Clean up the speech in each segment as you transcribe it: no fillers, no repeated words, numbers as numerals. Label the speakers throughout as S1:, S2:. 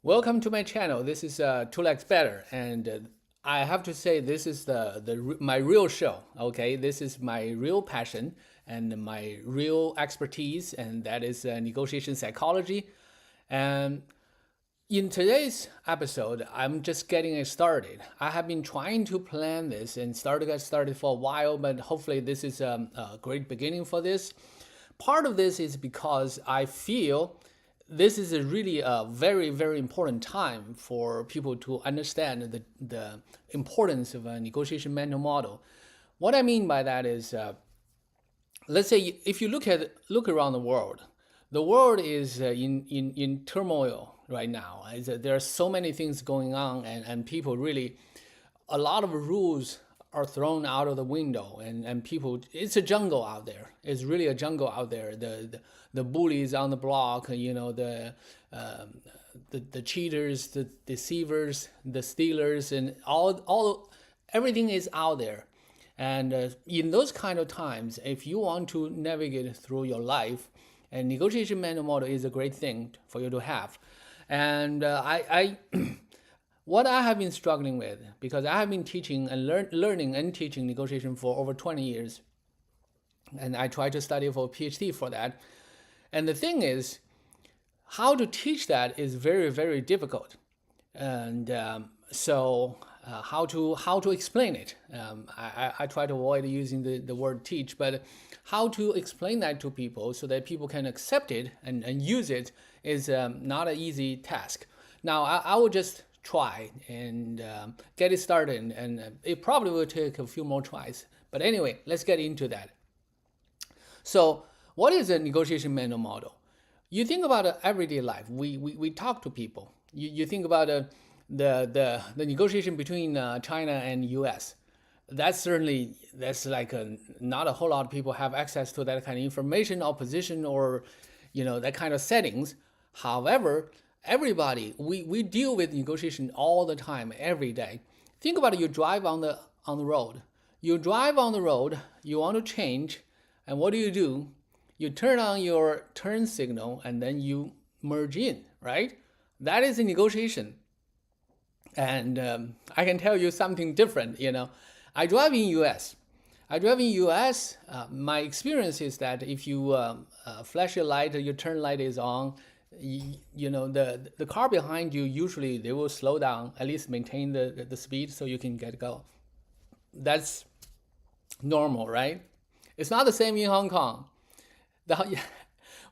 S1: Welcome to my channel. This is Two Legs Better, and I have to say this is my real show. Okay, this is my real passion and my real expertise, and that is negotiation psychology. And in today's episode, I'm just getting it started. I have been trying to plan this and get started for a while, but hopefully this is a great beginning for this. Part of this is because I feel this is really a very, very important time for people to understand the importance of a negotiation mental model. What I mean by that is, let's say if you look around the world is in turmoil right now. There are so many things going on, and people really, a lot of rules are thrown out of the window, and people, it's a jungle out there. It's really a jungle out there. The bullies on the block, the cheaters, the deceivers, the stealers, and everything is out there. And in those kind of times, if you want to navigate through your life, a negotiation mental model is a great thing for you to have. And what I have been struggling with, because I have been teaching and learning and teaching negotiation for over 20 years, and I try to study for a PhD for that. And the thing is, how to teach that is very, very difficult. And so how to explain it? I try to avoid using the word teach, but how to explain that to people so that people can accept it and use it is not an easy task. Now, I will just try and get it started, and it probably will take a few more tries. But anyway, let's get into that. So what is a negotiation mental model? You think about everyday life. We talk to people. You think about the negotiation between China and US. That's like not a whole lot of people have access to that kind of information or position or that kind of settings. However, everybody, we deal with negotiation all the time, every day. Think about it. You drive on the road. You drive on the road. You want to change, and what do? You turn on your turn signal, and then you merge in, right? That is a negotiation. And I can tell you something different. I drive in US. My experience is that if you flash your light, your turn light is on, the car behind you, usually they will slow down, at least maintain the speed so you can go. That's normal, right? It's not the same in Hong Kong.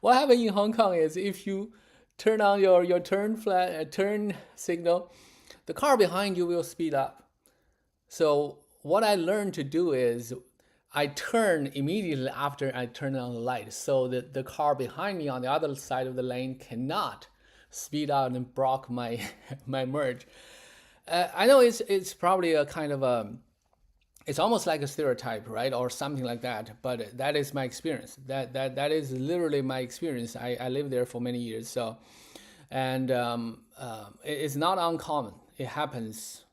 S1: What happens in Hong Kong is if you turn on your turn signal, the car behind you will speed up. So what I learned to do is I turn immediately after I turn on the light, so that the car behind me on the other side of the lane cannot speed out and block my merge. I know it's probably a kind of it's almost like a stereotype, right, or something like that. But that is my experience. That is literally my experience. I lived there for many years, so, and it's not uncommon. It happens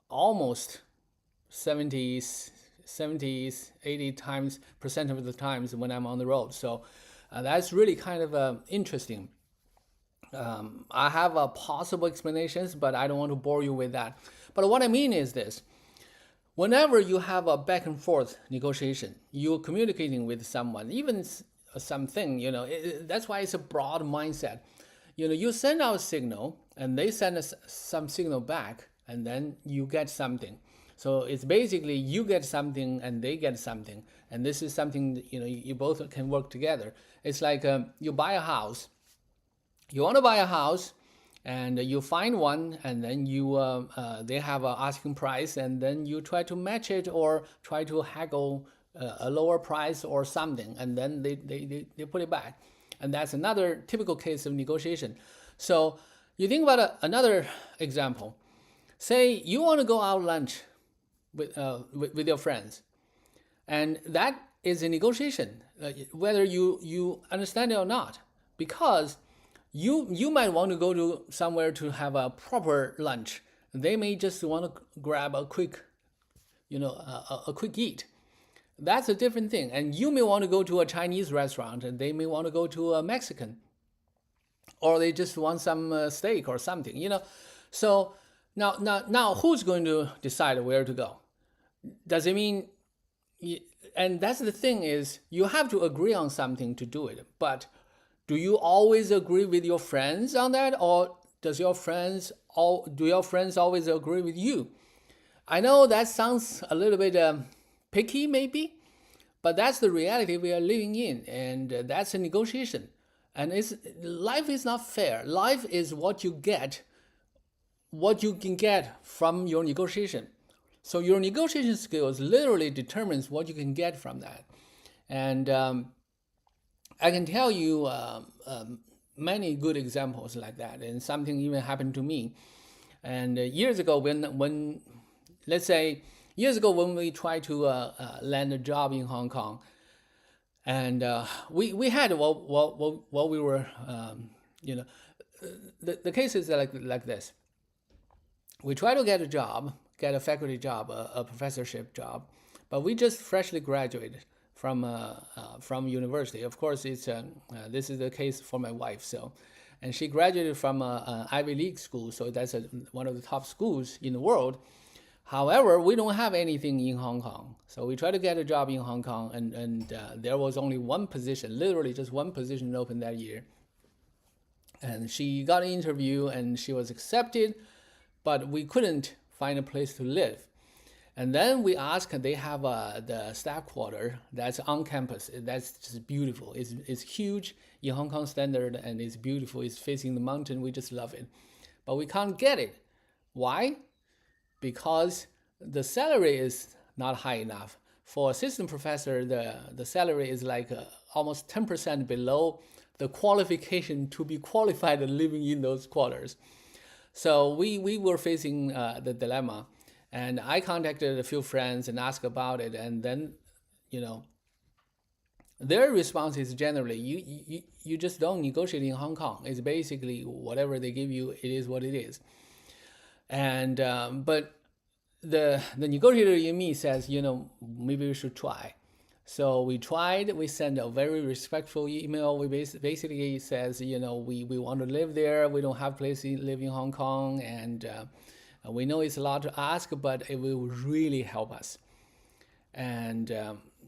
S1: almost 70s, 80% of the times when I'm on the road. So that's really kind of interesting. I have possible explanations, but I don't want to bore you with that. But what I mean is this. Whenever you have a back and forth negotiation, you're communicating with someone, even something, that's why it's a broad mindset. You send out a signal, and they send us some signal back, and then you get something. So it's basically you get something and they get something, and this is something that, you both can work together. It's like you buy a house. You want to buy a house, and you find one, and then they have an asking price, and then you try to match it or try to haggle a lower price or something, and then they put it back. And that's another typical case of negotiation. So you think about another example. Say you want to go out lunch with your friends, and that is a negotiation, whether you understand it or not, because you might want to go to somewhere to have a proper lunch. They may just want to grab a quick eat. That's a different thing. And you may want to go to a Chinese restaurant, and they may want to go to a Mexican. or they just want some steak or something, So now, who's going to decide where to go? Does it mean? And that's the thing is, you have to agree on something to do it. But do you always agree with your friends on that, or do your friends always agree with you? I know that sounds a little bit picky, maybe, but that's the reality we are living in, and that's a negotiation. And life is not fair. Life is what you can get from your negotiation. So your negotiation skills literally determines what you can get from that. And I can tell you many good examples like that, and something even happened to me. And years ago, when let's say years ago when we tried to land a job in Hong Kong, and we had what we were the case is like this. We try to get a faculty job, a professorship job, but we just freshly graduated from university. Of course, this is the case for my wife. So, and she graduated from an Ivy League school, so that's one of the top schools in the world. However, we don't have anything in Hong Kong, so we tried to get a job in Hong Kong, and there was only one position, literally just one position open that year. And she got an interview, and she was accepted, but we couldn't find a place to live. And then we asked, they have the staff quarter that's on campus. That's just beautiful. It's huge in Hong Kong standard, and it's beautiful. It's facing the mountain. We just love it. But we can't get it. Why? Because the salary is not high enough. For assistant professor, the salary is like almost 10% below the qualification to be qualified living in those quarters. So we were facing the dilemma. And I contacted a few friends and asked about it, and then, their response is generally, you just don't negotiate in Hong Kong. It's basically whatever they give you, it is what it is. And but the negotiator in me says, maybe we should try. So we tried. We sent a very respectful email. We basically says, we want to live there. We don't have place to live in Hong Kong, and we know it's a lot to ask, but it will really help us. And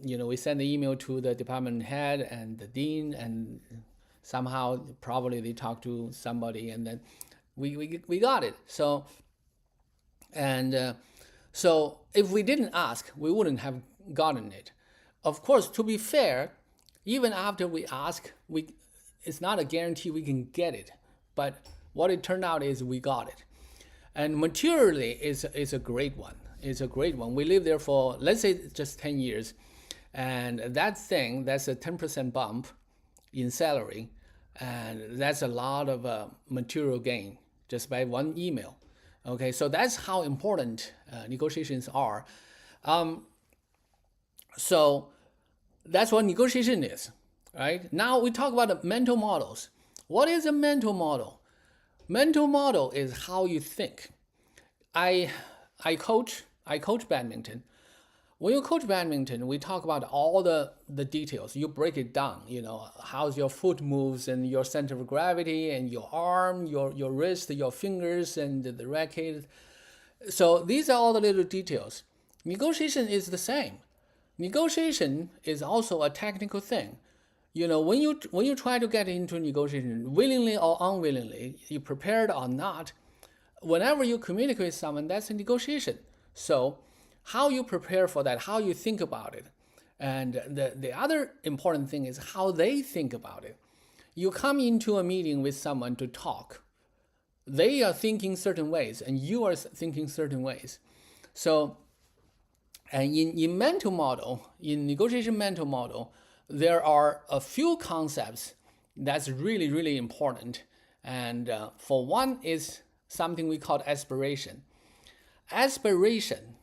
S1: we sent the email to the department head and the dean, and somehow probably they talked to somebody, and then we got it. So so if we didn't ask, we wouldn't have gotten it. Of course, to be fair, even after we ask, it's not a guarantee we can get it. But what it turned out is we got it. And materially, it's a great one. It's a great one. We lived there for, let's say, just 10 years. And that's a 10% bump in salary. And that's a lot of material gain just by one email. Okay, so that's how important negotiations are. So that's what negotiation is, right? Now we talk about the mental models. What is a mental model? Mental model is how you think. I coach badminton. When you coach badminton, we talk about all the details. You break it down, how's your foot moves and your center of gravity and your arm, your wrist, your fingers, and the racket. So these are all the little details. Negotiation is the same. Negotiation is also a technical thing. When you try to get into negotiation, willingly or unwillingly, you prepared or not, whenever you communicate with someone, that's a negotiation. So how you prepare for that, how you think about it. And the other important thing is how they think about it. You come into a meeting with someone to talk. They are thinking certain ways, and you are thinking certain ways. So, and in mental model, in negotiation mental model, there are a few concepts that's really, really important. And for one is something we call aspiration. Aspiration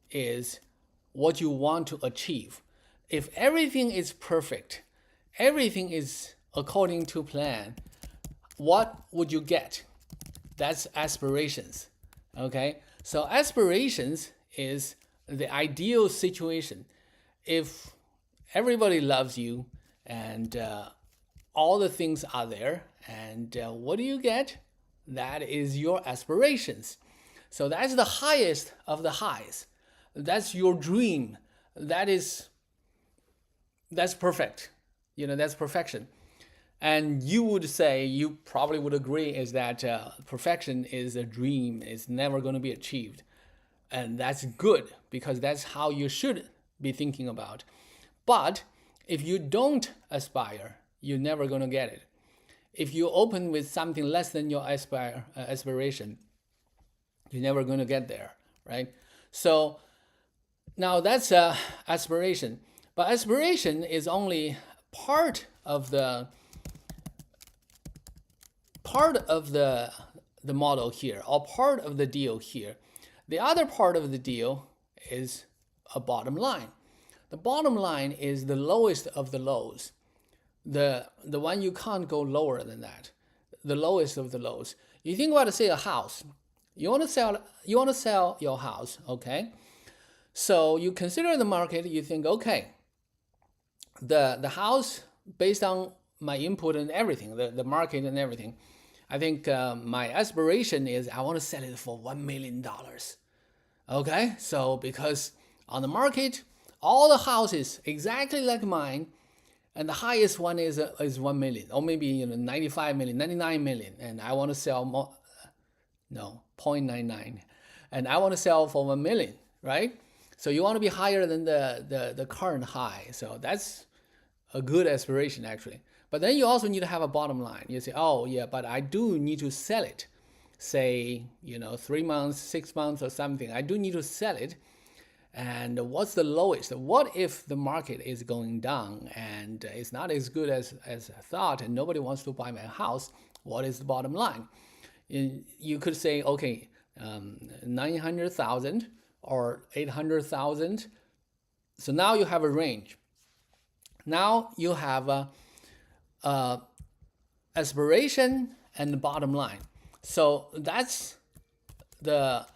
S1: is what you want to achieve. If everything is perfect, everything is according to plan, what would you get? That's aspirations. Okay? So aspirations is the ideal situation. If everybody loves you and all the things are there. And what do you get? That is your aspirations. So that's the highest of the highs. That's your dream. That's perfect. That's perfection. And you would say, you probably would agree, is that perfection is a dream. It's never going to be achieved. And that's good, because that's how you should be thinking about. But if you don't aspire, you're never going to get it. If you open with something less than your aspiration, you're never going to get there, right? So now that's aspiration. But aspiration is only part of the model here, or part of the deal here. The other part of the deal is a bottom line. The bottom line is the lowest of the lows. The one you can't go lower than that. The lowest of the lows. You think about, say, a house. You want to sell your house, okay? So you consider the market, you think, okay, the house, based on my input and everything, the market and everything, I think my aspiration is I want to sell it for $1 million. Okay, so because on the market, all the houses exactly like mine, and the highest one is 1 million, or maybe 95 million, 99 million, and I want to sell more, 0.99, and I want to sell for 1 million, right? So you want to be higher than the current high. So that's a good aspiration, actually. But then you also need to have a bottom line. You say, oh yeah, but I do need to sell it. Say, 3 months, 6 months or something. I do need to sell it. And what's the lowest? What if the market is going down and it's not as good as I thought, and nobody wants to buy my house? What is the bottom line? You could say, okay, 900,000 or 800,000. So now you have a range. Now you have a aspiration and the bottom line. So that's the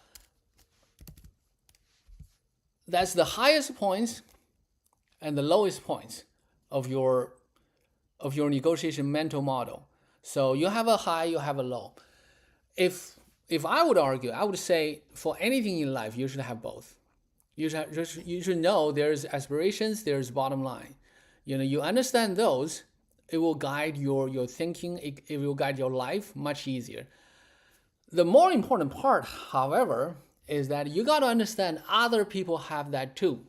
S1: highest points and the lowest points of your negotiation mental model. So you have a high, you have a low. If I would argue, I would say for anything in life, you should have both. You should know there's aspirations, there's bottom line. You understand those, it will guide your thinking, it will guide your life much easier. The more important part, however, is that you got to understand other people have that too.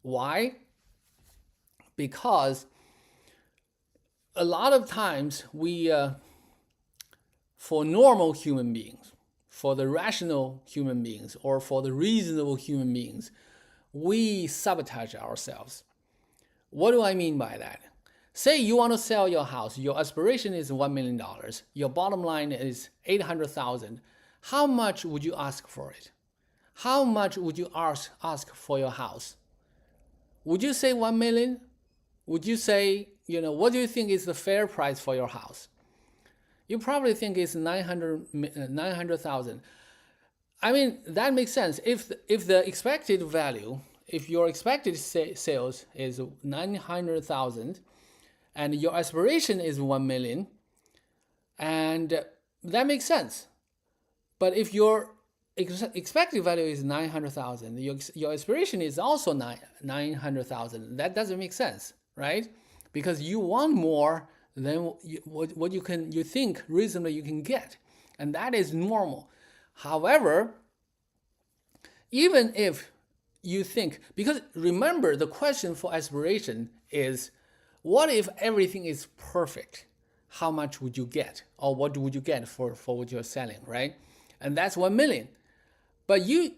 S1: Why? Because a lot of times we, for normal human beings, for the rational human beings, or for the reasonable human beings, we sabotage ourselves. What do I mean by that? Say you want to sell your house, your aspiration is $1 million, your bottom line is 800,000. How much would you ask for it? How much would you ask for your house? Would you say 1 million? Would you say, what do you think is the fair price for your house? You probably think it's 900,000. I mean, that makes sense. If the expected value, if your expected sales is 900,000, and your aspiration is 1 million, and that makes sense. But if your expected value is 900,000, your aspiration is also 900,000, that doesn't make sense, right? Because you want more than what you think reasonably you can get, and that is normal. However, even if you think, because remember, the question for aspiration is, what if everything is perfect? How much would you get? Or what would you get for what you're selling, right? And that's 1 million. But you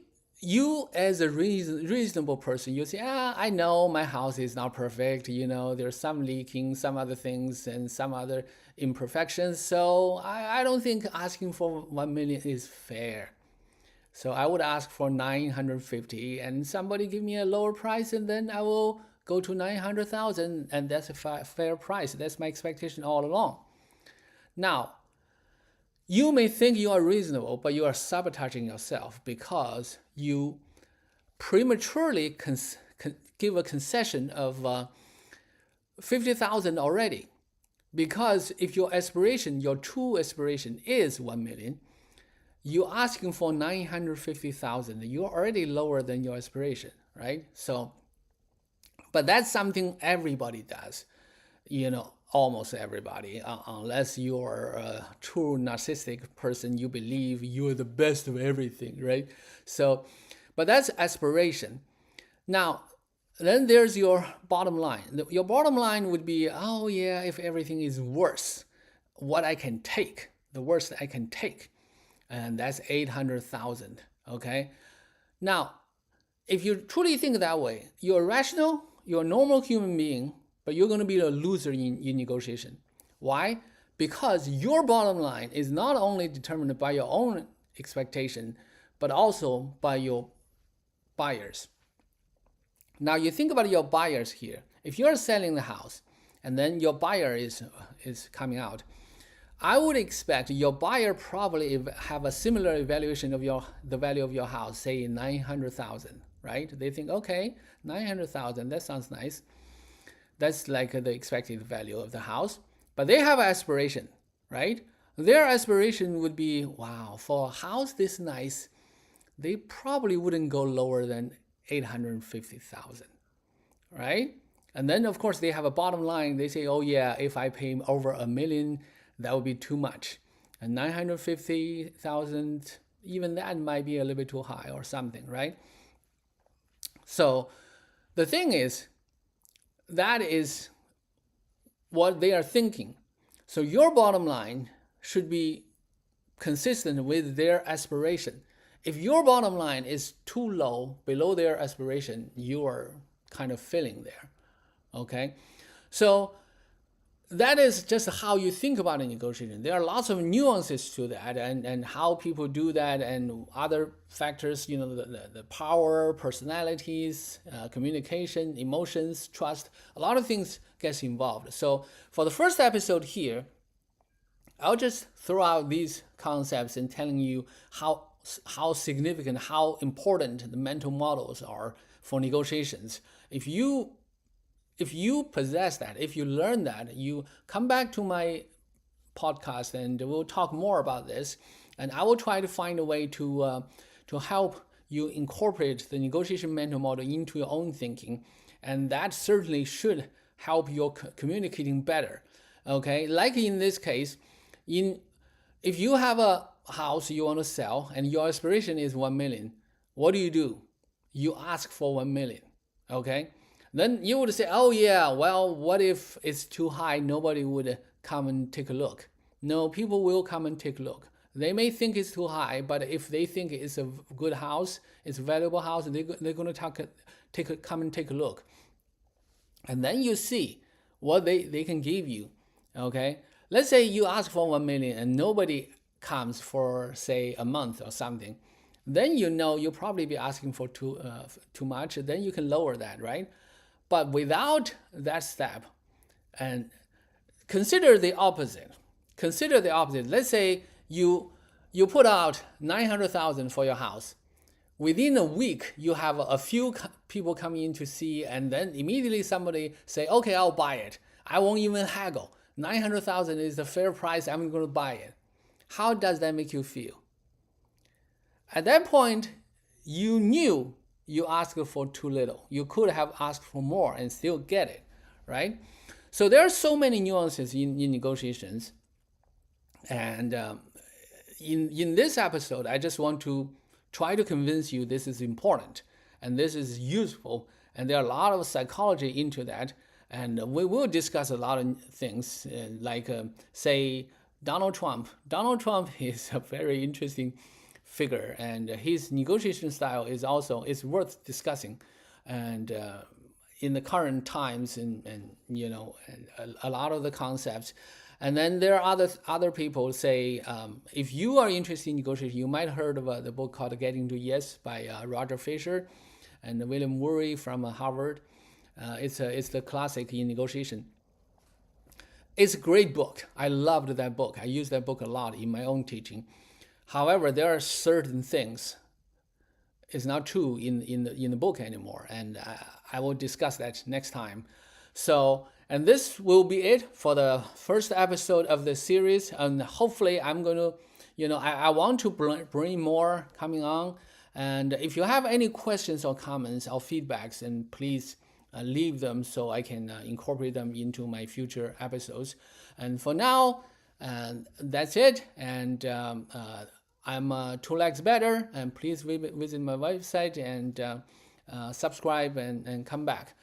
S1: as a reasonable person, you say, I know my house is not perfect. There's some leaking, some other things, and some other imperfections. So I don't think asking for 1 million is fair. So I would ask for 950, and somebody give me a lower price, and then I will go to 900,000, and that's a fair price. That's my expectation all along. Now, you may think you are reasonable, but you are sabotaging yourself because you prematurely give a concession of 50,000 already. Because if your aspiration, your true aspiration is 1 million, you're asking for 950,000. You're already lower than your aspiration, right? So, but that's something everybody does, almost everybody, unless you're a true narcissistic person, you believe you're the best of everything, right? So, but that's aspiration. Now, then there's your bottom line. Your bottom line would be, oh yeah, if everything is worse, what I can take, the worst I can take, and that's 800,000, okay? Now, if you truly think that way, you're rational, you're a normal human being, but you're going to be a loser in negotiation. Why? Because your bottom line is not only determined by your own expectation, but also by your buyers. Now you think about your buyers here. If you're selling the house and then your buyer is coming out, I would expect your buyer probably have a similar evaluation of the value of your house, say 900,000, right? They think, okay, 900,000, that sounds nice. That's like the expected value of the house. But they have an aspiration, right? Their aspiration would be, wow, for a house this nice, they probably wouldn't go lower than 850,000, right? And then of course they have a bottom line. They say, oh yeah, if I pay over $1 million, that would be too much. And 950,000, even that might be a little bit too high or something, right? So the thing is, that is what they are thinking. So your bottom line should be consistent with their aspiration. If your bottom line is too low, below their aspiration, you are kind of failing there, okay? So that is just how you think about a negotiation. There are lots of nuances to that, and how people do that, and other factors, the power, personalities, communication, emotions, trust, a lot of things gets involved. So for the first episode here, I'll just throw out these concepts and telling you how significant, how important the mental models are for negotiations. If you possess that, if you learn that, you come back to my podcast and we'll talk more about this. And I will try to find a way to help you incorporate the negotiation mental model into your own thinking. And that certainly should help you communicating better. Okay, like in this case, if you have a house you want to sell and your aspiration is 1 million, what do? You ask for 1 million, okay? Then you would say, oh yeah, well, what if it's too high? Nobody would come and take a look. No, people will come and take a look. They may think it's too high, but if they think it's a good house, it's a valuable house, they're going to come and take a look. And then you see what they can give you, okay? Let's say you ask for 1 million and nobody comes for, say, a month or something. Then you'll probably be asking for too much. Then you can lower that, right? But without that step, and consider the opposite. Let's say you put out 900,000 for your house. Within a week, you have a few people coming in to see, and then immediately somebody say, okay, I'll buy it. I won't even haggle. 900,000 is the fair price. I'm going to buy it. How does that make you feel? At that point, you knew you asked for too little. You could have asked for more and still get it, right? So there are so many nuances in negotiations. And in this episode, I just want to try to convince you this is important and this is useful. And there are a lot of psychology into that. And we will discuss a lot of things like, say, Donald Trump. Donald Trump is a very interesting figure, and his negotiation style is worth discussing, and in the current times, and a lot of the concepts. And then there are other people say, if you are interested in negotiation, you might have heard of the book called Getting to Yes by Roger Fisher and William Murray from Harvard. It's the classic in negotiation. It's a great book. I loved that book. I use that book a lot in my own teaching. However, there are certain things it's not true in the book anymore, and I will discuss that next time. So And this will be it for the first episode of the series. And hopefully, I'm going to, I want to bring more coming on. And if you have any questions or comments or feedbacks, then please leave them so I can incorporate them into my future episodes. And for now, that's it. And I'm 2 legs better. And please visit my website and subscribe and come back.